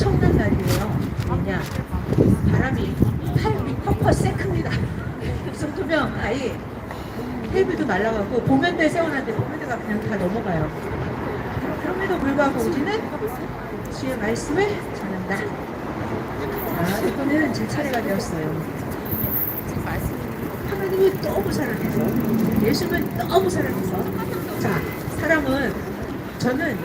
엄청난 날이에요. 왜냐? 바람이 8m/s 큽니다. 이 정도면 아예 테이블도 말라가고 보면대에 세워놨는데 보면대가 그냥 다 넘어가요. 그럼에도 불구하고 우리는 주의 말씀을 전한다. 자, 이거는 제 차례가 되었어요. 하나님을 너무 사랑해서, 예수를 너무 사랑해서. 자, 사람은, 저는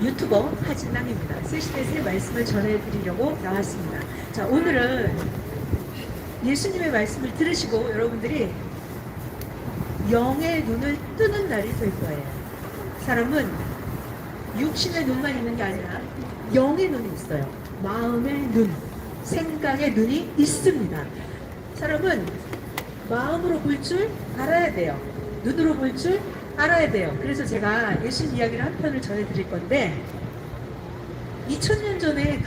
유튜버 하진랑입니다. 새시대의 말씀을 전해드리려고 나왔습니다. 자, 오늘은 예수님의 말씀을 들으시고 여러분들이 영의 눈을 뜨는 날이 될 거예요. 사람은 육신의 눈만 있는 게 아니라 영의 눈이 있어요. 마음의 눈, 생각의 눈이 있습니다. 사람은 마음으로 볼 줄 알아야 돼요. 눈으로 볼 줄 알아야 돼요. 그래서 제가 예수님 이야기를 한 편을 전해드릴 건데, 2000년 전에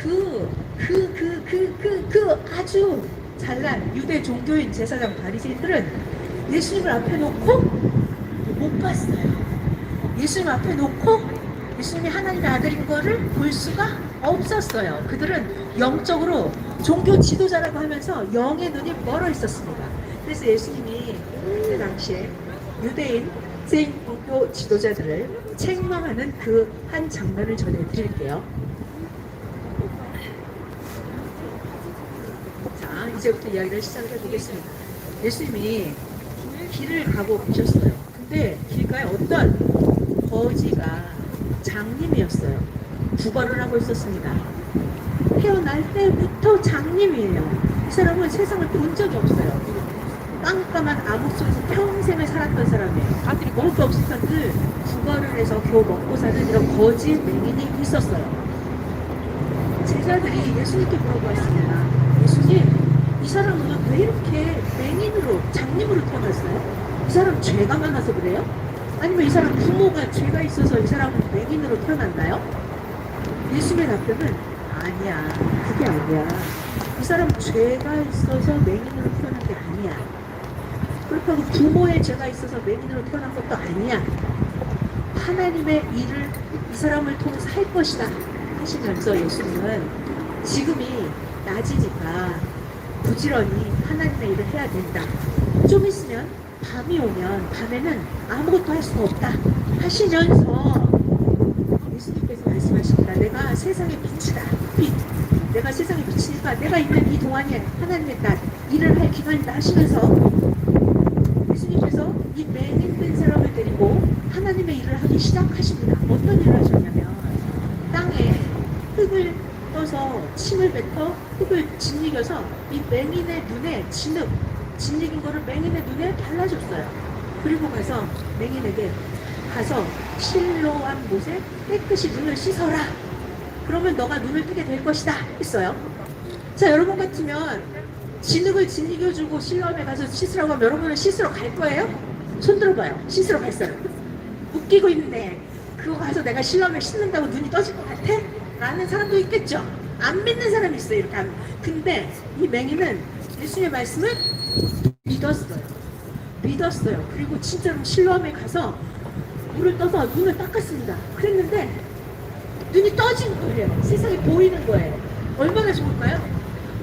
아주 잘난 유대 종교인 제사장 바리새인들은 예수님을 앞에 놓고 못 봤어요. 예수님 앞에 놓고 예수님이 하나님의 아들인 거를 볼 수가 없었어요. 그들은 영적으로 종교 지도자라고 하면서 영의 눈이 멀어 있었습니다. 그래서 예수님이 그때 당시에 유대인 종교 지도자들을 책망하는 그 한 장면을 전해드릴게요. 자, 이제부터 이야기를 시작해 보겠습니다. 예수님이 길을 가고 계셨어요. 근데 길가에 어떤 거지가 장님이었어요. 구걸을 하고 있었습니다. 태어날 때부터 장님이에요. 이 사람은 세상을 본 적이 없어요. 깜깜한 암흑 속에서 평생을 살았던 사람이에요. 먹을 게 없으니까 늘 구걸을 해서 겨우 먹고 사는 이런 거지 맹인이 있었어요. 제자들이 예수님께 물어보았습니다. 예수님, 이 사람은 왜 이렇게 맹인으로, 장님으로 태어났어요? 이 사람 죄가 많아서 그래요? 아니면 이 사람 부모가 죄가 있어서 이 사람은 맹인으로 태어났나요? 예수님의 답변은 아니야, 그게 아니야. 이 사람 죄가 있어서 맹인으로 태어난 게 아니야. 그렇다고 부모의 죄가 있어서 맹인으로 태어난 것도 아니야. 하나님의 일을 이 사람을 통해서 할 것이다 하시면서 예수님은 지금이 낮이니까 부지런히 하나님의 일을 해야 된다. 좀 있으면 밤이 오면 밤에는 아무것도 할 수가 없다 하시면서 예수님께서 말씀하십니다. 내가 세상의 빛이다. 빛. 내가 세상의 빛이니까 내가 있는 이 동안에 하나님의 날 일을 할 기간이다 하시면서 예수님께서 이 맹인된 사람을 데리고 하나님의 일을 하기 시작하십니다. 어떤 일을 하셨냐면 땅에 흙을 떠서 침을 뱉어 흙을 짓이겨서 이 맹인의 눈에 짓이긴 거를 맹인의 눈에 발라줬어요. 그리고 가서 맹인에게 가서 실로암 못에 깨끗이 눈을 씻어라. 그러면 너가 눈을 뜨게 될 것이다 했어요. 자, 여러분 같으면 진흙을 짓이겨주고 실로암에 가서 씻으라고 하면 여러분은 씻으러 갈 거예요? 손 들어봐요. 씻으러 갈 사람. 웃기고 있네. 그거 가서 내가 실로암에 씻는다고 눈이 떠질 것 같아? 라는 사람도 있겠죠. 안 믿는 사람이 있어요. 이렇게 하면. 근데 이 맹인은 예수님의 말씀을 믿었어요. 그리고 진짜로 실로암에 가서 물을 떠서 눈을 닦았습니다. 그랬는데 눈이 떠진 거예요. 세상이 보이는 거예요. 얼마나 좋을까요?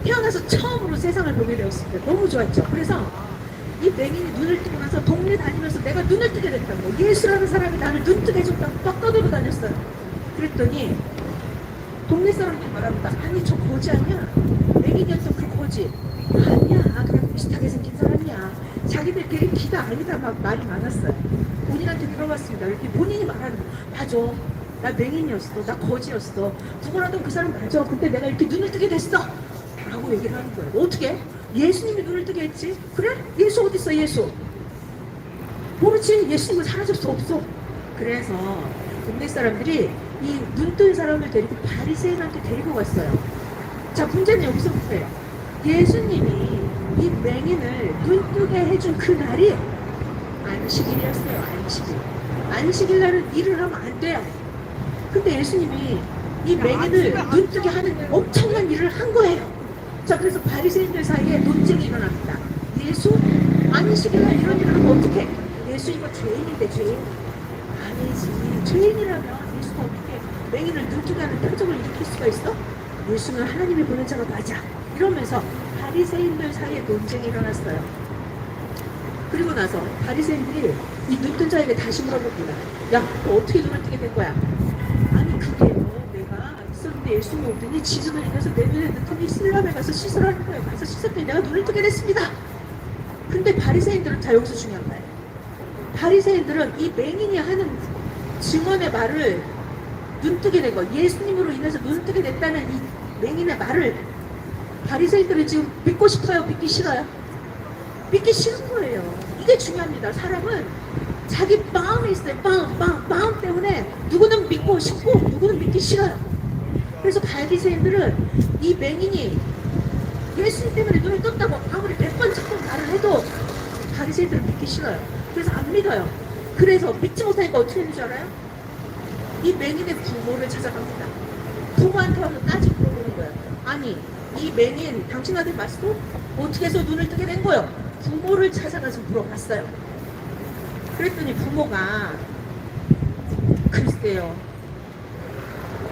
태어나서 처음으로 세상을 보게 되었습니다. 너무 좋았죠. 그래서 이 맹인이 눈을 뜨고 나서 동네 다니면서 내가 눈을 뜨게 됐다고, 예수라는 사람이 나를 눈 뜨게 해줬다고 막 떠들고 다녔어요. 그랬더니 동네 사람들이 말합니다. 아니, 저 거지 아니야? 맹인이었던 그 거지. 아니야, 그냥 비슷하게 생긴 사람이야. 자기들끼리 기가 아니다 막 말이 많았어요. 본인한테 물어봤습니다. 이렇게 본인이 말하는 거. 맞아, 나 맹인이었어, 나 거지였어, 누구라도 그 사람 맞아. 근데 내가 이렇게 눈을 뜨게 됐어 라고 얘기를 하는 거예요. 어떻게? 예수님이 눈을 뜨게 했지. 그래? 예수 어디 있어? 예수 모르지. 예수님은 사라졌어. 없어. 그래서 동네 사람들이 이 눈뜬 사람을 데리고 바리새인한테 데리고 갔어요. 자, 문제는 여기서부터예요. 예수님이 이 맹인을 눈뜨게 해준 그 날이 안식일이었어요. 안식일 날은 일을 하면 안 돼요. 근데 예수님이 이 맹인을 눈뜨게 하는 엄청난 일을 한 거예요. 자, 그래서 바리새인들 사이에 논쟁이 일어납니다. 예수 안식일 날 이런 일을 하면 어떡해? 예수 이거 죄인인데. 죄인 아니지. 죄인이라면 예수가 어떻게 맹인을 눈뜨게 하는 표적을 일으킬 수가 있어? 예수는 하나님이 보낸 자가 맞아. 이러면서 바리새인들 사이에 논쟁이 일어났어요. 그리고 나서 바리새인들이 이 눈뜬 자에게 다시 물어봅니다. 야, 너 어떻게 눈을 뜨게 된 거야? 아니 그게 내가 있었는데 예수님이 오더니 지진을 인해서 내 눈에 넣더니 실람에 가서 씻으라는 거예요. 가서 씻었더니 내가 눈을 뜨게 됐습니다. 근데 바리새인들은, 자 여기서 중요한 말, 바리새인들은 이 맹인이 하는 증언의 말을, 눈뜨게 된 거, 예수님으로 인해서 눈을 뜨게 됐다는 이 맹인의 말을 바리새인들은 지금 믿고 싶어요? 믿기 싫어요? 믿기 싫은 거예요. 이게 중요합니다. 사람은 자기 마음에 있어요. 마음 때문에 누구는 믿고 싶고 누구는 믿기 싫어요. 그래서 바리새인들은 이 맹인이 예수님 때문에 눈을 떴다고 아무리 100번 천번 말을 해도 바리새인들은 믿기 싫어요. 그래서 안 믿어요. 그래서 믿지 못하니까 어떻게 되는 줄 알아요? 이 맹인의 부모를 찾아갑니다. 부모한테 와서 따지고 물어보는 거예요. 아니 이 맹인 당신 아들 맞소? 어떻게 해서 눈을 뜨게 된 거예요? 부모를 찾아가서 물어봤어요. 그랬더니 부모가 글쎄요,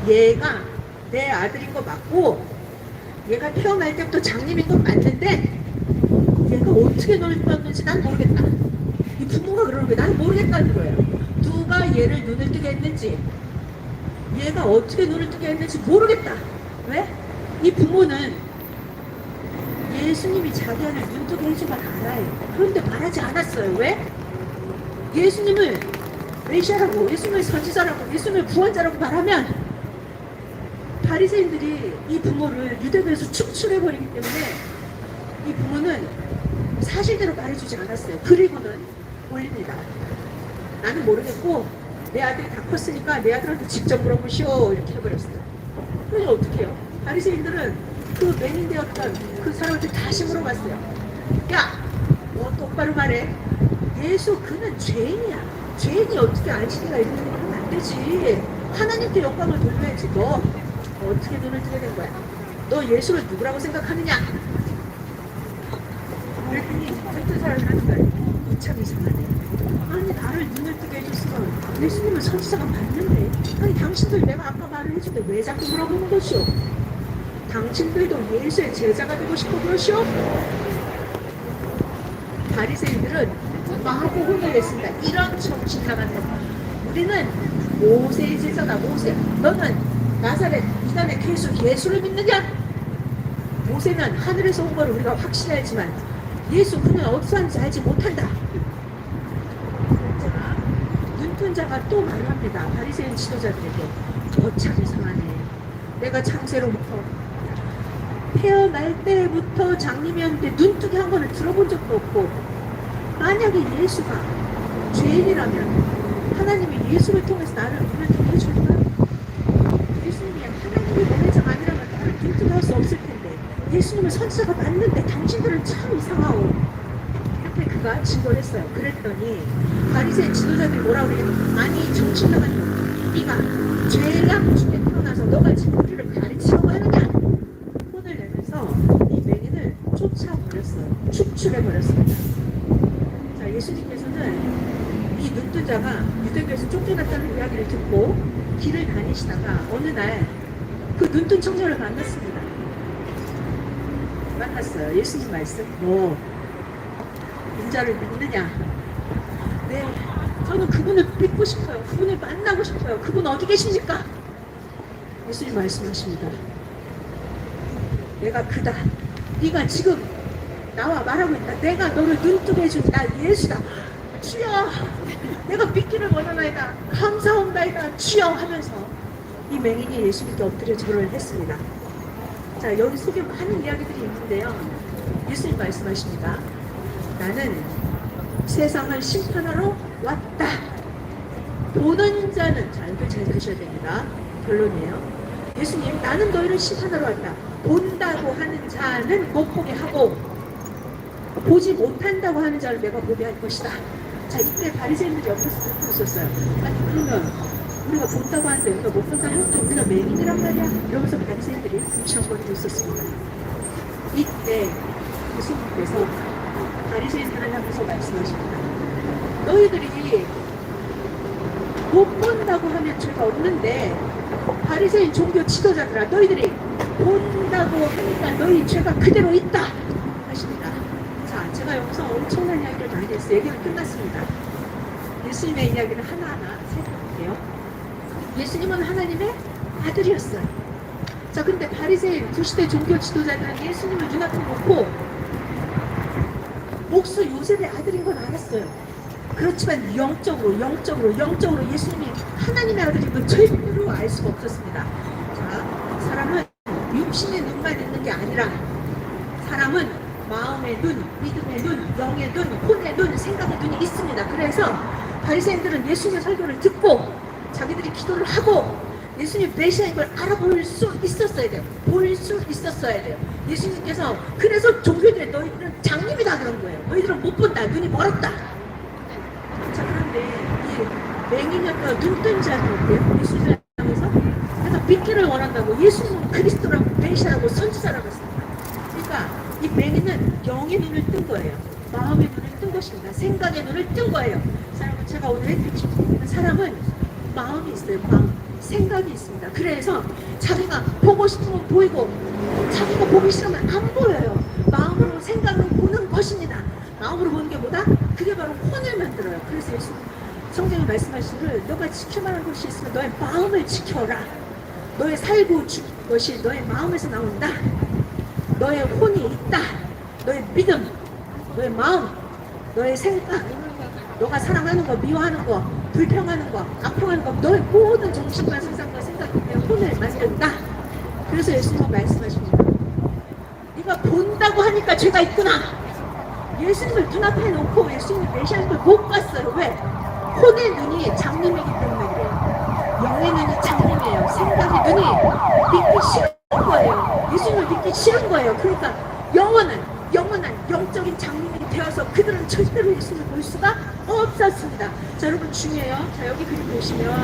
얘가 내 아들인 거 맞고 얘가 태어날 때부터 장님인 건 맞는데 얘가 어떻게 눈을 떴는지 난 모르겠다. 이 부모가 그러는 거예요. 난 모르겠다는 거예요. 누가 얘를 눈을 뜨게 했는지, 얘가 어떻게 눈을 뜨게 했는지 모르겠다. 왜? 이 부모는 예수님이 자기 아들 눈뜨게 해준 걸 알아요. 그런데 말하지 않았어요. 왜? 예수님을 메시아라고, 예수님을 선지자라고, 예수님을 구원자라고 말하면 바리새인들이 이 부모를 유대교에서 축출해버리기 때문에 이 부모는 사실대로 말해주지 않았어요. 그리고는 올립니다. 나는 모르겠고 내 아들이 다 컸으니까 내 아들한테 직접 물어보시오, 이렇게 해버렸어요. 그래서 어떻게 해요? 바리새인들은 그 맹인 되었던 그 사람한테 다시 물어봤어요. 야, 너 똑바로 말해. 예수 그는 죄인이야. 죄인이 어떻게 안식이가 이렇게 하면 안 되지. 하나님께 영광을 돌려야지. 너 어떻게 눈을 뜨게 된 거야? 너 예수를 누구라고 생각하느냐? 그랬더니 어떤 사람이 하는 거예요. 참 이상하네. 아니 나를 눈을 뜨게 해줬으면 예수님을 선지자가 봤는데, 아니 당신들 내가 아까 말을 해준데 왜 자꾸 물어보는 것이오? 당신들도 예수의 제자가 되고 싶어 그러시오? 바리새인들은 마구 혼을 냈습니다. 이런 정신 나간 놈. 우리는 모세의 제자다. 모세. 너는 나사렛 이단의 괴수 예수를 믿느냐? 모세는 하늘에서 온 걸 우리가 확실히 알지만 예수 그는 어디서 왔는지 알지 못한다. 눈뜬 자가 또 말합니다. 바리새인 지도자들에게. 참 이상하네. 내가 창세로부터 태어날 때부터 장님이었는데 눈뜨게 한 거는 들어본 적도 없고, 만약에 예수가 죄인이라면 하나님이 예수를 통해서 나를 눈을 뜨게 해줄까요? 예수님이 하나님이 보낸 자가 아니라면 나를 눈뜨게 할 수 없을 텐데, 예수님은 선지자가 맞는데 당신들은 참 이상하오. 이렇게 그가 진도를 했어요. 그랬더니 바리새인 지도자들이 뭐라고 그래요? 아니 정신 나간 놈, 네가 죄악 중에 태어나서 너가 지금 우리를 가르치려고 하느냐? 혼을 내면서 이 맹인을 쫓아버렸어요. 축출해버렸습니다. 자, 예수님께서는 이 눈뜬 자가 유대교에서 쫓겨났다는 이야기를 듣고 길을 다니시다가 어느 날 그 눈뜬 청년을 만났습니다. 만났어요. 예수님 말씀. 너 인자를 믿느냐? 네, 저는 그분을 믿고 싶어요. 그분을 만나고 싶어요. 그분 어디 계십니까? 예수님 말씀하십니다. 내가 그다. 네가 지금 나와 말하고 있다. 내가 너를 눈뜨게 해준 나 예수다. 주여, 내가 믿기를 원하나이다. 감사합니다. 주여 하면서 이 맹인이 예수님께 엎드려 절을 했습니다. 자, 여기 속에 많은 이야기들이 있는데요. 예수님 말씀하십니다. 나는 세상을 심판하러 왔다. 보는 자는, 자, 이거 잘 들으셔야 됩니다. 결론이에요. 예수님, 나는 너희를 심판하러 왔다. 본다고 하는 자는 못 보게 하고 보지 못한다고 하는 자를 내가 보게 할 것이다. 자, 이때 바리새인들이 옆에서 듣고 있었어요. 아니 그러면 우리가 본다고 하는데 우리가 못 본다면 또 우리가 맹인이란 말이야? 이러면서 바리새인들이 뭉쳐거리고 있었습니다. 이때 예수님께서 바리새인들을 향해서 말씀하십니다. 너희들이 못 본다고 하면 죄가 없는데 바리새인 종교 지도자들아, 너희들이 본다고 하니까 너희 죄가 그대로 있다 하십니다. 자, 제가 여기서 엄청난 이야기를 많이 했어요. 얘기는 끝났습니다. 예수님의 이야기를 하나하나 살펴볼게요. 예수님은 하나님의 아들이었어요. 자, 근데 바리새인 구시대 종교 지도자들은 예수님을 눈앞에 놓고 목수 요셉의 아들인 건 알았어요. 그렇지만 영적으로 예수님이 하나님의 아들인 건 절대로 알 수가 없었습니다. 자, 사람은 육신의 눈만 있는 게 아니라 사람은 마음의 눈, 믿음의 눈, 영의 눈, 혼의 눈, 생각의 눈이 있습니다. 그래서 바리새인들은 예수님의 설교를 듣고 자기들이 기도를 하고 예수님 메시아인 걸 알아볼 수 있었어야 돼요. 볼 수 있었어야 돼요. 예수님께서 그래서 종교들에 너희들은 장님이다 그런 거예요. 너희들은 못 본다. 눈이 멀었다. 자, 그런데 이 맹인이었던 눈뜬 자는 어때요? 예수님을 향해서 그래서 믿기를 원한다고 예수님은 그리스도라고 메시아라고 선지자라고 했습니다. 그러니까 이 맹인은 영의 눈을 뜬 거예요. 마음의 눈을 뜬 것입니다. 생각의 눈을 뜬 거예요. 자, 여러분, 제가 오늘 해드리고 싶은 사람은 마음이 있어요. 마음. 생각이 있습니다. 그래서 자기가 보고 싶으면 보이고 자기가 보기 싫으면 안 보여요. 마음으로 생각으로 보는 것입니다. 마음으로 보는 게 뭐다? 그게 바로 혼을 만들어요. 그래서 예수 성경에 말씀하시기를 너가 지켜만 한 것이 있으면 너의 마음을 지켜라. 너의 살고 죽은 것이 너의 마음에서 나온다. 너의 혼이 있다. 너의 믿음, 너의 마음, 너의 생각, 너가 사랑하는 거, 미워하는 거, 불평하는 거, 아파하는 거, 너의 모든 정신과 세상과 생각이 내 혼을 만든다. 그래서 예수님은 말씀하십니다. 네가 본다고 하니까 죄가 있구나. 예수님을 눈앞에 놓고 예수님의 메시아인 걸 못 봤어요. 왜? 혼의 눈이 장님이기 때문에 그래요. 영의 눈이 장님이에요. 생각의 눈이 믿기 싫은 거예요. 예수님을 믿기 싫은 거예요. 그러니까 영원한 영적인 장님이 되어서 그들은 절대로 예수님을 볼 수가 없었습니다. 자, 여러분 중요해요. 자, 여기 그림 보시면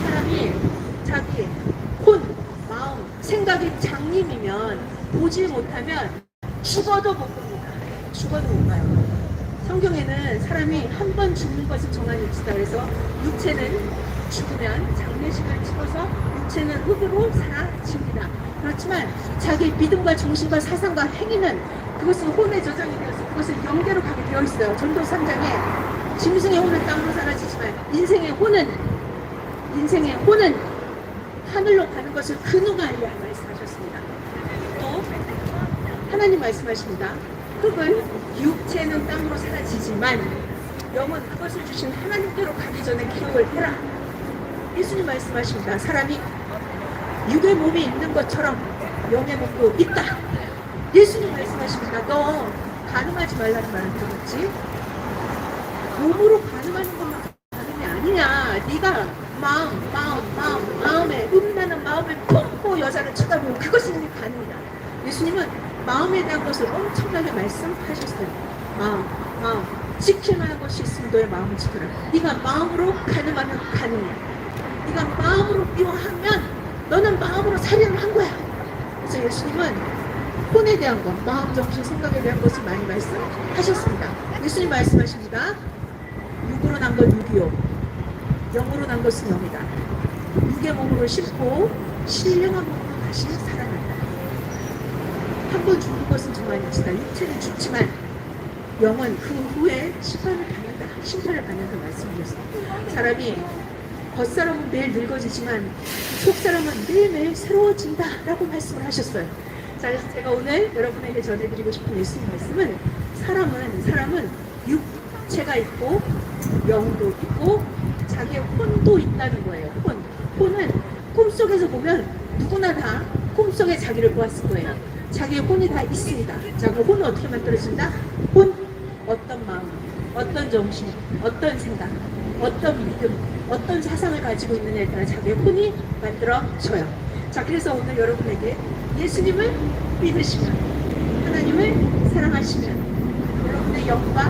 사람이 자기 혼, 마음, 생각이 장님이면 보지 못하면 죽어도 못 봅니다. 죽어도 못 봐요. 성경에는 사람이 한 번 죽는 것을 정한 일치다. 그래서 육체는 죽으면 장례식을 치러서 육체는 흙으로 사라집니다. 그렇지만 자기 믿음과 정신과 사상과 행위는 그것은 혼에 저장이 되어서 그것은 영계로 가게 되어 있어요. 전도 3장에 짐승의 혼은 땅으로 사라지지만 인생의 혼은 하늘로 가는 것을 그 누가 알랴 말씀하셨습니다. 또 하나님 말씀하십니다. 흙은 육체는 땅으로 사라지지만 영은 그것을 주신 하나님께로 가기 전에 기록을 해라. 예수님 말씀하십니다. 사람이 육의 몸이 있는 것처럼 영의 몸도 있다. 예수님 말씀하십니다. 너 간음하지 말라는 말을 들었지? 몸으로 간음하는 것만 간음이 아니냐. 네가 마음에 음란한 마음을 품고 여자를 쳐다보고 그것이 네 간음이다. 예수님은 마음에 대한 것을 엄청나게 말씀하셨어요. 마음 지킬 만한 것이 있으면 너의 마음을 지켜라. 네가 마음으로 간음하면 간음이야. 네가 마음으로 미워하면 너는 마음으로 살인을 한 거야. 그래서 예수님은 혼에 대한 것, 마음, 정신, 생각에 대한 것을 많이 말씀하셨습니다. 예수님 말씀하십니다. 육으로 난 건 육이요, 영으로 난 것은 영이다. 육의 몸으로 싣고 신령한 몸으로 다시 살아난다. 한 번 죽는 것은 정말 일치다. 육체는 죽지만 영은 그 후에 심판을 받는다 말씀드렸습니다. 사람이 겉사람은 매일 늙어지지만 속사람은 매일매일 새로워진다 라고 말씀을 하셨어요. 자, 그래서 제가 오늘 여러분에게 전해드리고 싶은 예수님 말씀은 사람은 육체가 있고 영도 있고 자기의 혼도 있다는 거예요. 혼은 꿈속에서 보면 누구나 다 꿈속에 자기를 보았을 거예요. 자기의 혼이 다 있습니다. 자, 그 혼은 어떻게 만들어진다? 혼, 어떤 마음, 어떤 정신, 어떤 생각, 어떤 믿음, 어떤 사상을 가지고 있느냐에 따라 자기의 혼이 만들어져요. 자, 그래서 오늘 여러분에게 예수님을 믿으시면, 하나님을 사랑하시면 여러분의 영과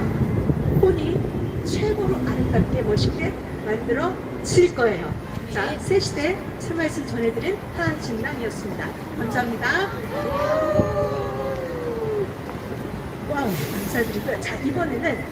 혼이 최고로 아름답게 멋있게 만들어질 거예요. 자, 새시대 새말씀 전해드린 하진랑이었습니다. 감사합니다. 와우, 감사드리고요. 자, 이번에는